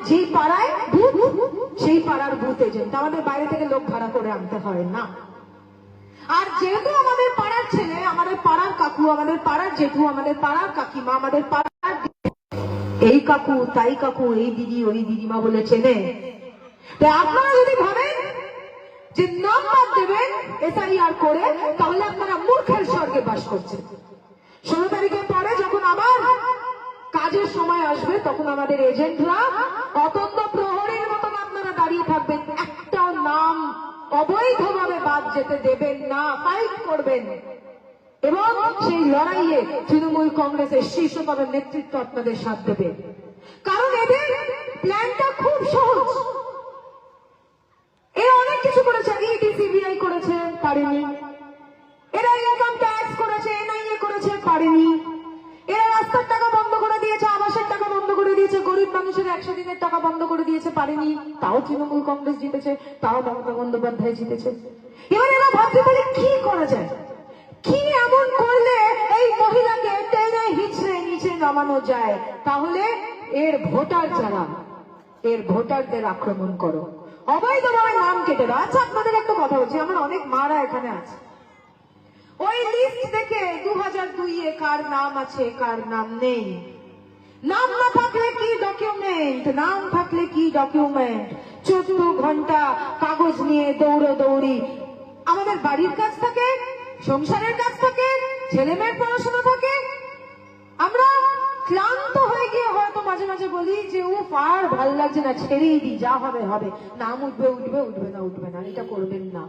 যেই পাড়ায় বুথ সেই পাড়ার বুথ এজেন্ট, আমাদের বাইরে থেকে লোক ভাড়া করে আনতে হয় না। আর যেহেতু আমাদের পাড়ার ছেলে, আমাদের পাড়ার কাকু, আমাদের পাড়ার জেঠু, আমাদের পাড়ার কাকিমা, আমাদের পাড়ার এই কাকু তাই কাকু, এই দিদি ওই দিদিমা বলে চেনে, আপনারা যদি ভাবেন যে নাম্বার দেবেন এসআইআর করে, তাহলে আপনারা মূর্খের স্বর্গে বাস করছেন। 16 তারিখের পরে যখন আবার কাজের সময় আসবে, তখন আমাদের এজেন্টরা অতন্ত প্রহরীর মতন আপনারা দাঁড়িয়ে থাকবেন, একটা নাম অবৈধভাবে বাদ যেতে দেবেন না, ফাইট করবেন। এবং সেই লড়াইয়ে তৃণমূল কংগ্রেসের শীর্ষতর নেতৃত্ব আপনাদের সাথ দেবে। কারণ এদের প্ল্যানটা খুব সহজ। এরা অনেক কিছু করেছে, ইডি সিবিআই করেছে, পারেনি। এরা ইনকাম ট্যাক্স করেছে, এনআইএ করেছে, পারেনি। এরা রাস্তার টাকা বন্ধ করে দিয়েছে, আবাসের টাকা বন্ধ করে দিয়েছে, গরিব মানুষের 100 দিনের টাকা বন্ধ করে দিয়েছে, পারেনি। তাও তৃণমূল কংগ্রেস জিতেছে, তাও মমতা বন্দ্যোপাধ্যায় জিতেছে। এবার এরা ভাবতে পারে কি করা যায়, কি এমন করলে এই মহিলাকে টেনে হিচড়ে নিচে নামানো যায়। তাহলে এর ভোটার যারা, এর ভোটারদের আক্রমণ করো, অবৈধভাবে নাম কেটে দাও। আচ্ছা, আপনাদের একটা কথা বলছি, আমার অনেক মারা এখানে আছে, ওই লিস্ট দেখে 2002-এ কার নাম আছে কার নাম নেই, নাম না থাকলে কি ডকুমেন্ট, নাম থাকলে কি ডকুমেন্ট, 14 ঘন্টা কাগজ নিয়ে দৌড়ি। আমাদের বাড়ির কাজ থাকে, সংসারের কাজ থাকে, ছেলে মেয়ের পড়াশোনা থাকে। আমরা ক্লান্ত হয়ে গিয়ে হয়তো মাঝে মাঝে বলি যে ও আর ভাল লাগছে না, ছেড়েই দিই, যা হবে হবে, নাম উঠবে উঠবে, উঠবে না উঠবে না। এটা করবেন না,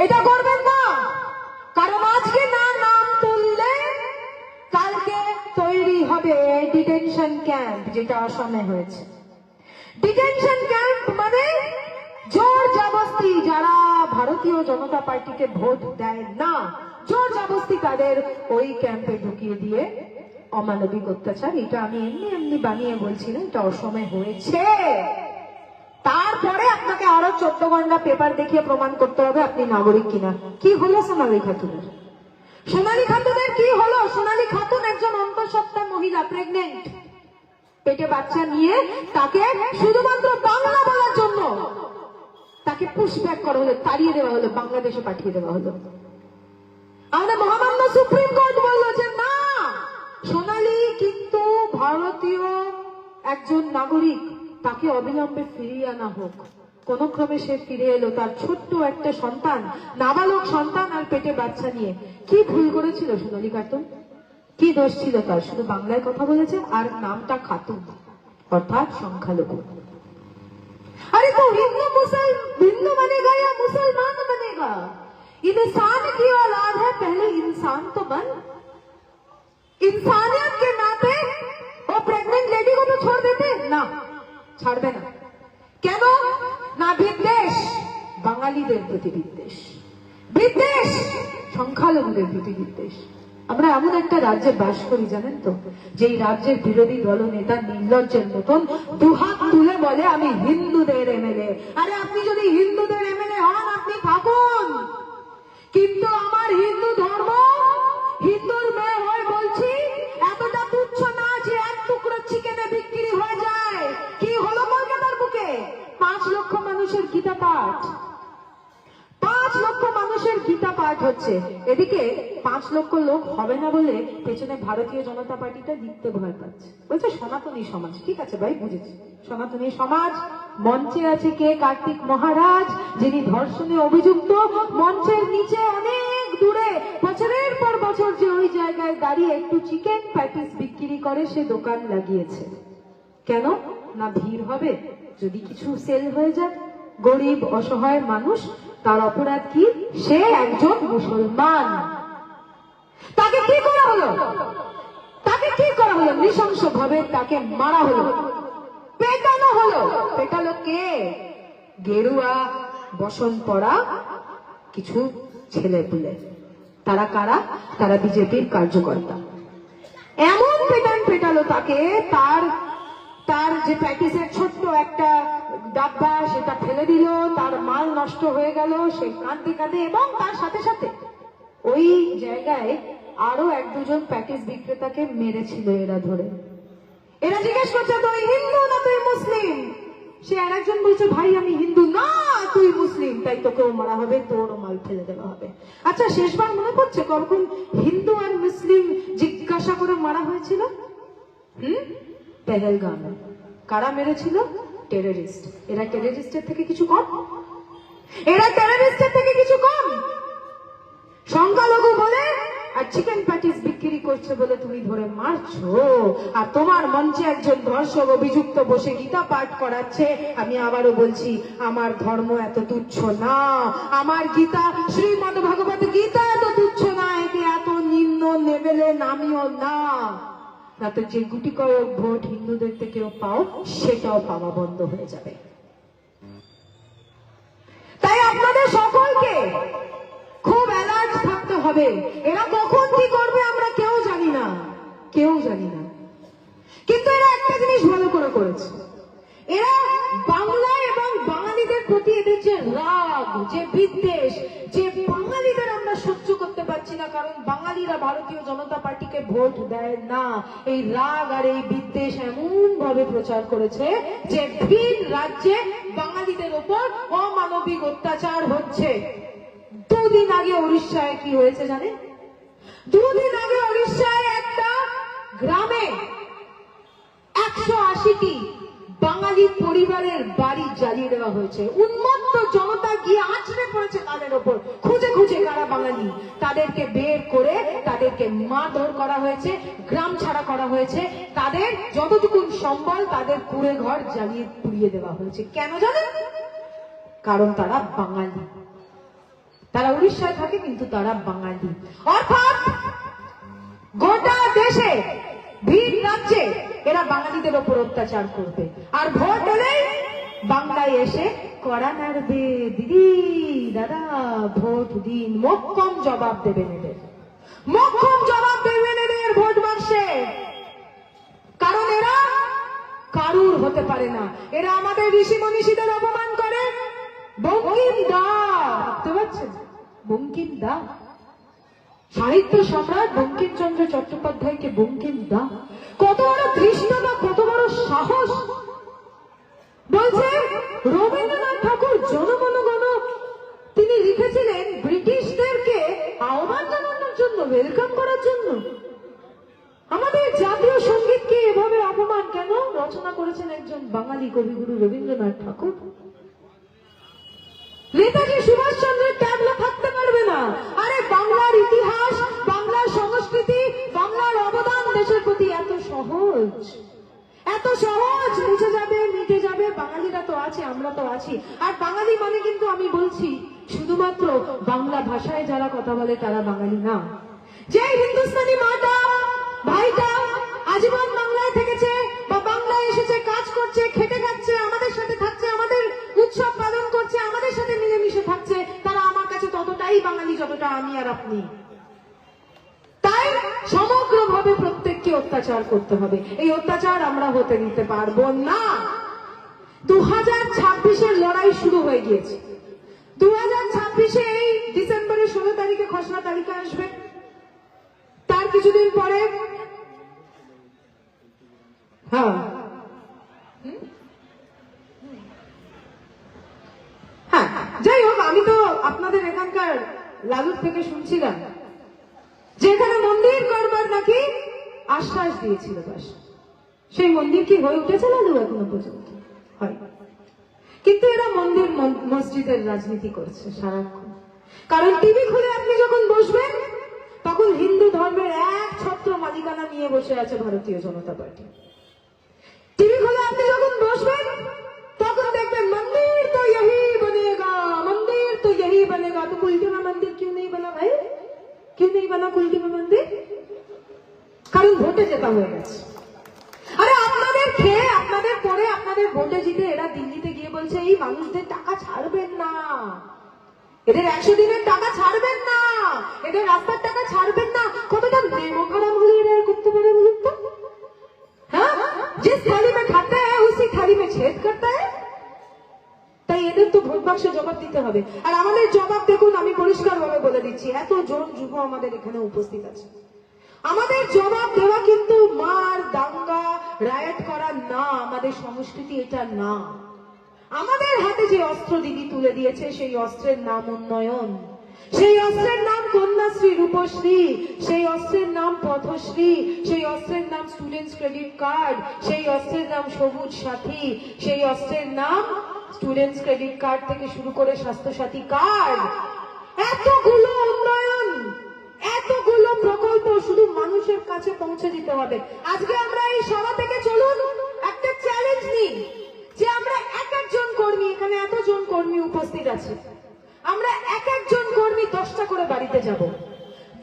এটা করবেন না। কারণ আজকে না নাম তুললে কালকে তৈরি হবে ডিটেনশন ক্যাম্প, যেটা আসামে হয়েছে। ডিটেনশন ক্যাম্প মানে জোর জবরদস্তি, যারা ভারতীয় জনতা পার্টিকে ভোট দেয় না, জোর জবরদস্তি তাদের ওই ক্যাম্পে ঢুকিয়ে দিয়ে অমানবিক অত্যাচার। এটা আমি এমনি বানিয়ে বলছি না, এটা অসমে হয়েছে। তারপরে আপনাকে আরো 14 ঘন্টা পেপার দেখিয়ে প্রমাণ করতে হবে আপনি নাগরিক কিনা। কি হলো সোনালী খাতুনের? সোনালী খাতুনের কি হলো? সোনালী খাতুন একজন অন্তঃসত্ত্বা মহিলা, প্রেগনেন্ট, পেটে বাচ্চা নিয়ে, তাকে শুধুমাত্র বাংলা বলার জন্য তাকে পুশব্যাক করা হলো, তাড়িয়ে দেওয়া হলো, বাংলাদেশে পাঠিয়ে দেওয়া হলো। আমাদের মহামান্য সুপ্রিম কোর্ট বলল যে না, সোনালী কিন্তু ভারতীয় একজন নাগরিক, তাকে অবিলম্বে ফিরিয়ে আনা হোক। কোন ক্রমে সে ফিরে এলো, তার ছোট্ট একটা সন্তান, নাবালক সন্তান আর পেটে বাচ্চা নিয়ে। কি ভুল করেছিল সোনালী খাতুন? কি দোষ ছিল তার? শুধু বাংলায় কথা বলেছে আর নামটা খাতুন, অর্থাৎ সংখ্যালঘু। अरे तो हिंदू बनेगा या मुसलमान बनेगा? इंसान की औलाद है, पहले इंसान तो बन। इंसानियत के नाते वो प्रेग्नेंट लेडी को तो छोड़ देते ना, ছাড়বে না। কেন না? বিদ্বেষ, বাঙালিদের প্রতি বিদ্বেষ, বিদ্বেষ সংখ্যালঘুদের প্রতি বিদ্বেষ। আমরা এমন একটা রাজ্যে বাস করি জানেন তো, যেই রাজ্যের বিরোধী দলনেতা নির্লজ্জের মতন দুহাত তুলে বলে আমি হিন্দুদের এমএলএ। আরে আপনি যদি হিন্দুদের এমএলএ হন আপনি থাকুন, কিন্তু আমার হিন্দু ধর্ম, হিন্দুর মেয়ে হয়ে বলছি, এতটা তুচ্ছ না যে এক টুকরো চিকেনে বিক্রি হয়ে যায়। কি হলো কলকাতার বুকে? 5 লক্ষ মানুষের গীতা পাঠ, 5 লক্ষ মানুষের গীতা পাঠ হচ্ছে। এদিকে 5 লক্ষ লোক হবে না বলে পেছনে ভারতীয় জনতা পার্টিটা লিখতে ভয় পাচ্ছে, বলছে সনাতনী সমাজ। ঠিক আছে ভাই, বুঝেছি, সনাতনী সমাজ। মঞ্চে আছে কে? কার্তিক মহারাজ, যিনি ধর্ষণে অভিযুক্ত। মঞ্চের নিচে অনেক দূরে বছরের পর বছর যে ওই জায়গায় দাঁড়িয়ে একটু চিকেন প্যাটিস বিক্রি করে, সে দোকান লাগিয়েছে। কেন না? ভিড় হবে, যদি কিছু সেল হয়ে যায়। গরিব অসহায় মানুষ, তার অপরাধ কি? সে একজন মুসলমান। তাকে কি করা হলো? তাকে কি করা হলো? নৃশংস ভাবে তাকে মারা হলো, পেটানো হলো। পেটালো কে? গেরুয়া বসন পরা কিছু ছেলে পুলে। তারা কারা? তারা বিজেপির কার্যকর্তা। এমন পেটালো তাকে, তার যে প্যাটিসের ছোট্ট একটা ডাব্বা সেটা ফেলে দিল, তার মাল নষ্ট হয়ে গেল, সে কাঁদতে কাঁদে। এবং তার সাথে সাথে ওই জায়গায় আরো 1-2 প্যাটিস বিক্রেতাকে মেরেছিল এরা ধরে। এরা জিজ্ঞেস করছে তুই হিন্দু না তুই মুসলিম? একজন বলছে ভাই আমি হিন্দু, না তুই মুসলিম, তাই তোকেও মারা হবে, তোরও মাল ফেলে দেওয়া হবে। আচ্ছা শেষবার মনে পড়ছে কখন হিন্দু আর মুসলিম জিজ্ঞাসা করে মারা হয়েছিল? পেহেলগামে। কারা মেরেছিল? টেররিস্ট। এরা টেররিস্টের থেকে কিছু কম? এরা টেররিস্টের থেকে কিছু কম? সংখ্যালঘু বলে আর চিকেন প্যাটিস বিক্রি করছে বলে তুমি ধরে মারছো, আর তোমার মঞ্চে একজন ধর্ষক অভিযুক্ত বসে গীতা পাঠ করাচ্ছে। আমি আবারও বলছি, আমার ধর্ম এত তুচ্ছ না, আমার গীতা শ্রীমদ ভগবত গীতা এত তুচ্ছ না, একে এত নিম্ন লেভেলে নামিও না। তাতে যে গুটি কয়েক ভোট হিন্দুদের থেকেও পাও, সেটাও পাওয়া বন্ধ হয়ে যাবে। তাই আপনাদের সকলকে খুব অ্যালার্ট থাকতে হবে। এরা কখন কি করবে আমরা কেউ জানি না, কেউ জানি না। কিন্তু এরা একটা জিনিস ভালো করে করেছে, এরা বাংলা এবং বাঙালিদের প্রতি এদের যে রাগ, যে বিদ্বেষ, যে বাঙালিদের আমরা সহ্য করতে পারছি না কারণ বাঙালিরা ভারতীয় জনতা পার্টিকে ভোট দেয় না, এই রাগ আর এই বিদ্বেষ এমন ভাবে প্রচার করেছে যে ভিন রাজ্যে বাঙালিদের ওপর অমানবিক অত্যাচার হচ্ছে। দুদিন আগে উড়িষ্যায় কি হয়েছে জানেন? দুদিন আগে উড়িষ্যায় একটা গ্রামে 180টি বাঙালি পরিবারের বাড়ি জ্বালিয়ে দেওয়া হয়েছে। উন্মত্ত জনতা গিয়ে আছড়ে পড়েছে তাদের ওপর, খুঁজে খুঁজে কারা বাঙালি, তাদেরকে বের করে তাদেরকে মারধর করা হয়েছে, গ্রাম ছাড়া করা হয়েছে, তাদের যতটুকু সম্বল তাদের কুড়ে ঘর জ্বালিয়ে পুড়িয়ে দেওয়া হয়েছে। কেন জানেন? কারণ তারা বাঙালি। তারা উড়িষ্যায় থাকে কিন্তু তারা বাঙালি। অর্থাৎ গোটা দেশে ভিন রাজ্যে এরা বাঙালিদের ওপর অত্যাচার করবে, আর ভোট এলেই বাংলায় এসে কড়া নাড়বে, দিদি দাদা ভোট দিন, মক্কম জবাব দেবেন এদের, মক্কম জবাব দেবেন এদের ভোট বাক্সে। কারণ এরা কারুর হতে পারে না, এরা আমাদের ঋষি মনীষীদের অপমান করে। বঙ্কিম দা, বুঝতে পারছেন? বঙ্কিম দা, সাহিত্য সম্রাট বঙ্কিমচন্দ্র চট্টোপাধ্যায়কে বঙ্কিম দা, কত বড় কৃষ্ণদা, কত বড় সাহস। বলছে রবীন্দ্রনাথ ঠাকুর জনগণ গণ তিনি লিখেছিলেন ব্রিটিশদেরকে আহ্বান জানানোর জন্য, ওয়েলকাম করার জন্য। আমাদের জাতীয় সঙ্গীতকে এভাবে অপমান কেন? রচনা করেছেন একজন বাঙালি কবিগুরু রবীন্দ্রনাথ ঠাকুর। নেতাজি সুভাষচন্দ্রের ট্যাবলো থাকতে পারবে না। আরে বাংলার ইতিহাস, বাংলার সংস্কৃতি, বাংলার অবদান দেশের প্রতি এত সহজ, এত সহজ, মুছে যাবে, মিটে যাবে। বাঙালিরা তো আছে, আমরা তো আছি। আর বাঙালি মানে কিন্তু আমি বলছি শুধুমাত্র বাংলা ভাষায় যারা কথা বলে তারা বাঙালি না। যে হিন্দুস্তানি মাটা ভাইটা আজীবন বাংলায় থেকেছে বা বাংলায় এসেছে, কাজ করছে, খেটে খাচ্ছে, আমাদের সাথে থাকছে, আমাদের উৎসব পালন করছে, আমাদের সাথে মিলেমিশে থাকছে, তারা আমার কাছে ততটাই বাঙালি যতটা আমি আর আপনি। তাই সমগ্রভাবে প্রত্যেককে অত্যাচার করতে হবে। এই অত্যাচার আমরা হতে দিতে পারবো না। 2026-এর লড়াই শুরু হয়ে গিয়েছে। 2026-এ এই ডিসেম্বরের 16 তারিখে খসড়া তালিকা আসবে, তার কিছুদিন পরে হ্যাঁ যাই হোক, আমি তো আপনাদের এখানকার লালুর থেকে শুনছিলাম যে এখানে মন্দির করবার নাকি আশ্বাস দিয়েছিল, বাস সেই মন্দির কি হয়ে উঠেছে লালু? এখনো পর্যন্ত হয়। কিন্তু এরা মন্দির মসজিদের রাজনীতি করছে সারাক্ষণ। কারণ টিভি খুলে আপনি যখন বসবেন তখন হিন্দু ধর্মের এক ছত্র মালিকানা নিয়ে বসে আছে ভারতীয় জনতা পার্টি। টিভি খুলে আপনি যখন বসবেন তখন দেখবেন মন্দির তো यही बनेगा, मंदिर तो यही बनेगा। तो कुल्टी में मंदिर क्यों नहीं बना भाई? क्यों नहीं बना कुल्टी में मंदिर? কারণ ভোটে জেতা হয়ে গেছে। আরে আপনাদের খেয়ে, আপনাদের পরে, আপনাদের ভোটে জিতে এরা দিল্লিতে গিয়ে বলছে এই মানুষদের টাকা ছাড়বেন না, এদের 100 দিনের টাকা ছাড়বেন না, এদের রাস্তার টাকা ছাড়বেন না। কতটা নেমো খারাপ হলে এরা করতে পারে বলুন তো? হ্যাঁ, जिस थाली में खाता है उसी थाली में छेद करता है। তাই এদের তো ভোট বাক্সে জবাব দিতে হবে। আর আমাদের জবাব দেখুন, আমি পরিষ্কার ভাবে বলে দিচ্ছি, এত জন যুব আমাদের এখানে উপস্থিত আছে, আমাদের জবাব দেওয়া কিন্তু মার, দাঙ্গা, রায়ট করা না। আমাদের সংস্কৃতি এটা না। আমাদের হাতে যে অস্ত্র দিদি তুলে দিয়েছে সেই অস্ত্রের নাম উন্নয়ন, সেই অস্ত্রের নাম কন্যাশ্রী, রূপশ্রী, সেই অস্ত্রের নাম পথশ্রী, সেই অস্ত্রের নাম স্টুডেন্টস ক্রেডিট কার্ড, সেই অস্ত্রের নাম সবুজ সাথী, সেই অস্ত্রের নাম স্টুডেন্টস ক্রেডিট কার্ড থেকে শুরু করে স্বাস্থ্যসাথী কার্ড। এতগুলো উন্নয়ন, এতগুলো প্রকল্প শুধু মানুষের কাছে পৌঁছে দিতে হবে। আজকে আমরা এই সভা থেকে চলুন একটা চ্যালেঞ্জ নিই যে আমরা এক একজন কর্মী, এখানে এতজন কর্মী উপস্থিত আছে, আমরা এক একজন কর্মী 10টা করে বাড়িতে যাব,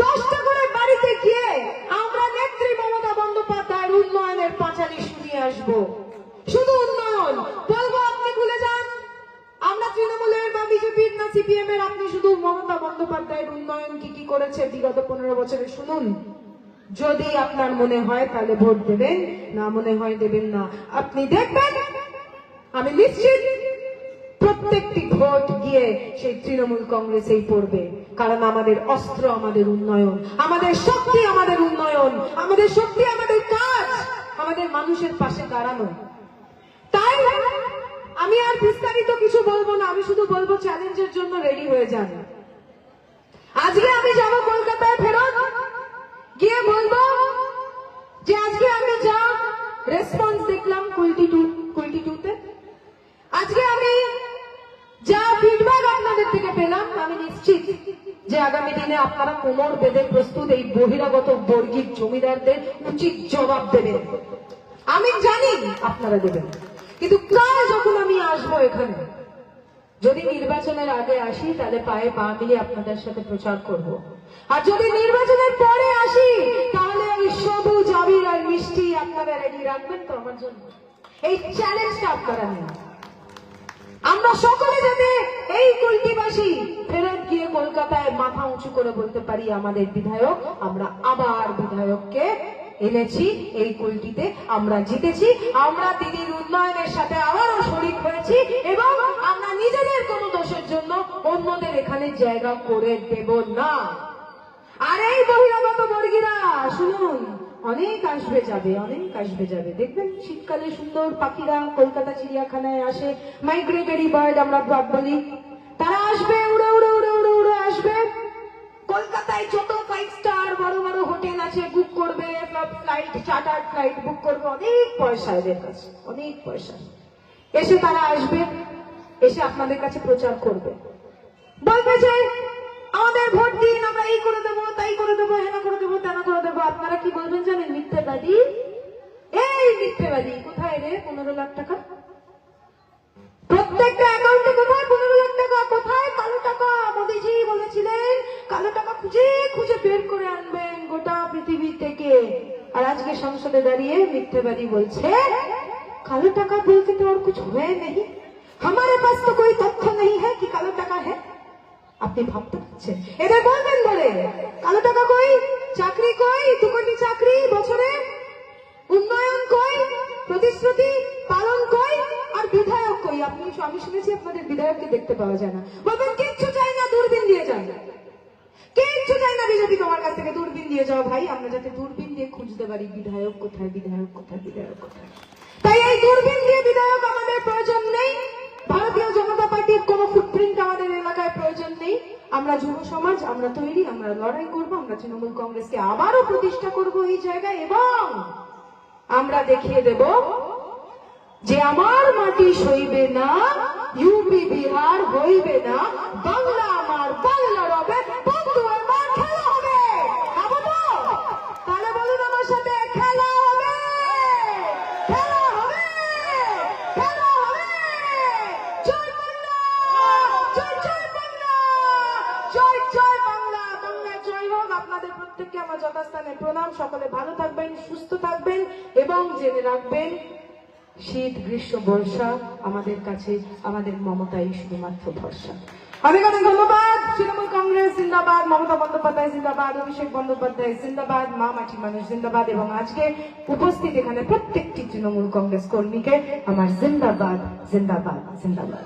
10টা করে বাড়িতে গিয়ে আমরা নেত্রী মমতা বন্দ্যোপাধ্যায়ের উন্নয়নের পাঁচালী শুনিয়ে আসবো। শুধু উন্নয়ন বলবো, আপনি ভুলে যান আমরা তৃণমূলের বা বিজেপির না সিপিএম এর, আপনি শুধু মমতা বন্দ্যোপাধ্যায়ের উন্নয়ন কি কি করেছে বিগত 15 বছরে শুনুন। যদি আপনার মনে হয় তাহলে ভোট দেবেন, না মনে হয় দেবেন না। আপনি দেখবেন আমি নিশ্চিত প্রত্যেকটি ভোট গিয়ে সেই তৃণমূল কংগ্রেসেই পড়বে, কারণ আমাদের অস্ত্র আমাদের উন্নয়ন, আমাদের শক্তি আমাদের উন্নয়ন, আমাদের শক্তি আমাদের কাজ, আমাদের মানুষের পাশে দাঁড়ানো। তাই আমি আর বিস্তারিত কিছু বলবো না, আমি শুধু বলবো চ্যালেঞ্জের জন্য রেডি হয়ে যান। আজকে আমি যাব কলকাতায়, ফেরত গিয়ে বলবো যে আজকে আমি যা রেসপন্স দেখলাম কুলটি2তে, আজকে আমি যা ফিডব্যাক আপনাদের থেকে পেলাম, আমি নিশ্চিত যে আগামী দিনে আপনারা কোমর বেঁধে প্রস্তুত এই বহিরাগত বর্গিক জমিদারদের উচিত জবাব দেবেন। আমি জানি আপনারা দেবেন, কিন্তু কাল যখন আমি আসবো এখানে, যদি নির্বাচনের আগে আসি তাহলে পায়ে পা মিলিয়ে আপনাদের সাথে প্রচার করব, আর যদি নির্বাচনের পরে আসি তাহলে ওই সবুজ আবির আর মিষ্টি আপনারা রেডি রাখবেন তো আমার জন্য। এই চ্যালেঞ্জটা আপনারা নিন। আমরা সকলে যাতে এই কুলটিবাসী ফেরত গিয়ে কলকাতায় মাথা উঁচু করে বলতে পারি আমাদের বিধায়ক, আমরা আবার বিধায়ককে এনেছি এই কুলটিতে, আমরা জিতেছি, আমরা দিদির উন্নয়নের সাথে আবারও শরিক হয়েছি, এবং আমরা নিজেদের কোনো দোষের জন্য অন্যদের এখানে জায়গা করে দেব না। আর এই বহিরাগত বর্গীরা শুনুন, অনেক আসবে যাবে, অনেক আসবে যাবে, দেখবেন শীতকালে সুন্দর পাখিরা কলকাতা চিড়িয়াখানায় আসে, মাইগ্রেটরি বার্ড আমরা বলি, তারা আসবে, উড়ে উড়ে উড়ে উড়ে উড়ে আসবে কলকাতায়। যত 5 স্টার বড় বড় হোটেল আছে বুক করবে, ফ্লাইট, চার্টার ফ্লাইট বুক করবে, অনেক পয়সা এদের কাছে, অনেক পয়সা। এসে তারা আসবে, এসে আপনাদের কাছে প্রচার করবে, বলবে যে আমাদের ভোট দিন, আমরা এই করে দেবো, তাই করে দেবো, হেনা করে দেবো, তেনা করে দেবো। আপনারা কি বলবেন জানেন? মিথ্যেবাদী, এই মিথ্যেবাদী। কোথায় রে 15 লাখ টাকা? প্রত্যেকটা অ্যাকাউন্টে কোথায় 15 লাখ টাকা? কোথায় কালো টাকা? মোদিজি বলেছিলেন কালো টাকা খুঁজে খুঁজে বের করে আনবেন গোটা পৃথিবী থেকে। আর আজকে সংসদে দাঁড়িয়ে মিথ্যেবাদী বলছে কালো টাকা বলতে তো আর কুছ হয়ে নেই, हमारे पास तो कोई तथ्य नहीं है कि কালো টাকা है। আপনি ভাবতে পারছেন এদের বলবেন বলে কালো টাকা কই, চাকরি কই, 2 কোটি চাকরি বছরে, উন্নয়ন কই, প্রতিশ্রুতি পালন কই, আর বিধায়ক কই? আমি শুনেছি আপনাদের বিধায়ককে দেখতে পাওয়া যায় না। বলবেন কিচ্ছু চাই না, দূরবীন দিয়ে যান, কিচ্ছু চাই না বিজেপি তোমার কাছ থেকে, দূরবীন দিয়ে যাও ভাই, আমরা যাতে দূরবীন দিয়ে খুঁজতে পারি বিধায়ক কোথায়, বিধায়ক কোথায়, বিধায়ক কোথায়। তাই এই দূরবীন দিয়ে বিধায়ক আমাদের প্রয়োজন নেই, ভারতীয় জনতা পার্টির কোন ফুটপ্রিন্ট আমাদের এলাকায় প্রয়োজন নেই। আমরা যুব সমাজ, আমরা তৈরি, আমরা লড়াই করব, আমরা তৃণমূল কংগ্রেসকে আবারও প্রতিষ্ঠা করব এই জায়গায়, এবং আমরা দেখিয়ে দেব যে আমার মাটি সইবে না, ইউপি বিহার হইবে না, বাংলা আমার, বাংলা রবে, বন্ধু আমার, খেলা হবে। তাহলে বলুন আমার সাথে, খেলা হবে, খেলা হবে, খেলা হবে। জয় বাংলা, জয় জয় বাংলা, জয় জয় বাংলা, বাংলা জয় হোক। আপনাদের প্রত্যেককে আমার যথাস্থানে প্রণাম। সকলে ভালো থাকবেন, সুস্থ থাকবেন, এবং জেনে রাখবেন শীত, গ্রীষ্ম, বর্ষা আমাদের কাছে আমাদের মমতাই শুধুমাত্র ভরসা। অনেক অনেক ধন্যবাদ। তৃণমূল কংগ্রেস জিন্দাবাদ, মমতা বন্দ্যোপাধ্যায় জিন্দাবাদ, অভিষেক বন্দ্যোপাধ্যায় জিন্দাবাদ, মা মাটি মানুষ জিন্দাবাদ, এবং আজকে উপস্থিত এখানে প্রত্যেকটি তৃণমূল কংগ্রেস কর্মীকে আমার জিন্দাবাদ, জিন্দাবাদ, জিন্দাবাদ।